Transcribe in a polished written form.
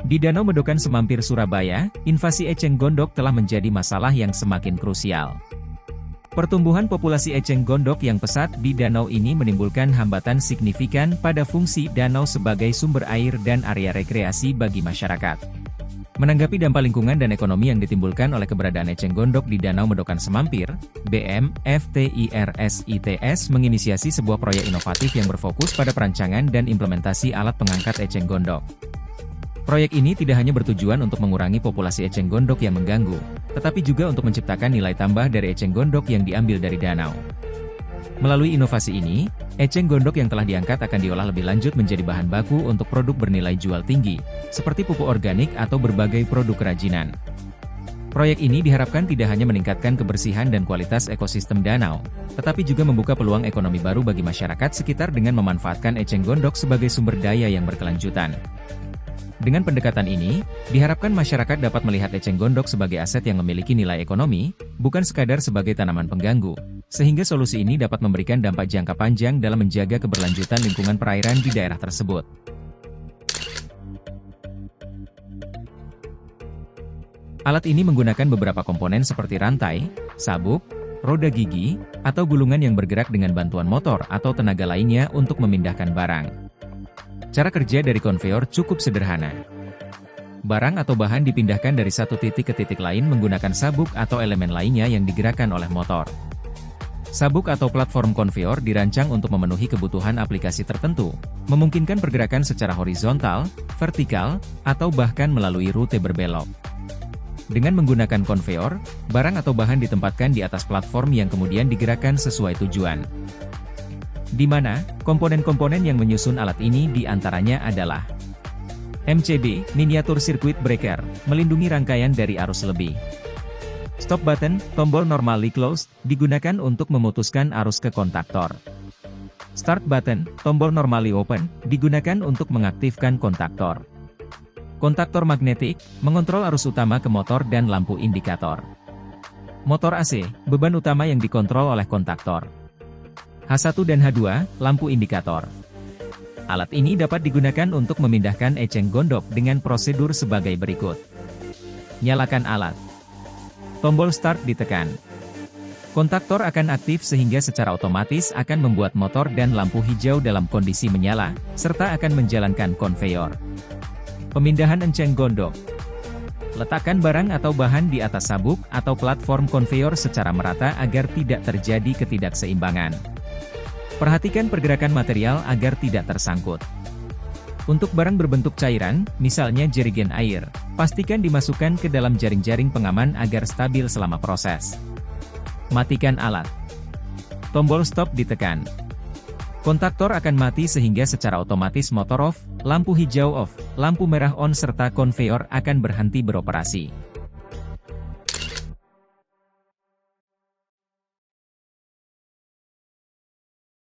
Di Danau Medokan Semampir Surabaya, invasi eceng gondok telah menjadi masalah yang semakin krusial. Pertumbuhan populasi eceng gondok yang pesat di danau ini menimbulkan hambatan signifikan pada fungsi danau sebagai sumber air dan area rekreasi bagi masyarakat. Menanggapi dampak lingkungan dan ekonomi yang ditimbulkan oleh keberadaan eceng gondok di Danau Medokan Semampir, BMFTIRSITS menginisiasi sebuah proyek inovatif yang berfokus pada perancangan dan implementasi alat pengangkat eceng gondok. Proyek ini tidak hanya bertujuan untuk mengurangi populasi eceng gondok yang mengganggu, tetapi juga untuk menciptakan nilai tambah dari eceng gondok yang diambil dari danau. Melalui inovasi ini, eceng gondok yang telah diangkat akan diolah lebih lanjut menjadi bahan baku untuk produk bernilai jual tinggi, seperti pupuk organik atau berbagai produk kerajinan. Proyek ini diharapkan tidak hanya meningkatkan kebersihan dan kualitas ekosistem danau, tetapi juga membuka peluang ekonomi baru bagi masyarakat sekitar dengan memanfaatkan eceng gondok sebagai sumber daya yang berkelanjutan. Dengan pendekatan ini, diharapkan masyarakat dapat melihat eceng gondok sebagai aset yang memiliki nilai ekonomi, bukan sekadar sebagai tanaman pengganggu, sehingga solusi ini dapat memberikan dampak jangka panjang dalam menjaga keberlanjutan lingkungan perairan di daerah tersebut. Alat ini menggunakan beberapa komponen seperti rantai, sabuk, roda gigi, atau gulungan yang bergerak dengan bantuan motor atau tenaga lainnya untuk memindahkan barang. Cara kerja dari konveyor cukup sederhana. Barang atau bahan dipindahkan dari satu titik ke titik lain menggunakan sabuk atau elemen lainnya yang digerakkan oleh motor. Sabuk atau platform konveyor dirancang untuk memenuhi kebutuhan aplikasi tertentu, memungkinkan pergerakan secara horizontal, vertikal, atau bahkan melalui rute berbelok. Dengan menggunakan konveyor, barang atau bahan ditempatkan di atas platform yang kemudian digerakkan sesuai tujuan. Di mana, komponen-komponen yang menyusun alat ini diantaranya adalah MCB, Miniatur Circuit Breaker, melindungi rangkaian dari arus lebih. Stop button, tombol normally closed, digunakan untuk memutuskan arus ke kontaktor. Start button, tombol normally open, digunakan untuk mengaktifkan kontaktor. Kontaktor magnetik, mengontrol arus utama ke motor dan lampu indikator. Motor AC, beban utama yang dikontrol oleh kontaktor. H1 dan H2, lampu indikator. Alat ini dapat digunakan untuk memindahkan eceng gondok dengan prosedur sebagai berikut. Nyalakan alat. Tombol start ditekan. Kontaktor akan aktif sehingga secara otomatis akan membuat motor dan lampu hijau dalam kondisi menyala, serta akan menjalankan konveyor. Pemindahan eceng gondok. Letakkan barang atau bahan di atas sabuk atau platform konveyor secara merata agar tidak terjadi ketidakseimbangan. Perhatikan pergerakan material agar tidak tersangkut. Untuk barang berbentuk cairan, misalnya jerigen air, pastikan dimasukkan ke dalam jaring-jaring pengaman agar stabil selama proses. Matikan alat. Tombol stop ditekan. Kontaktor akan mati sehingga secara otomatis motor off, lampu hijau off, lampu merah on serta konveyor akan berhenti beroperasi.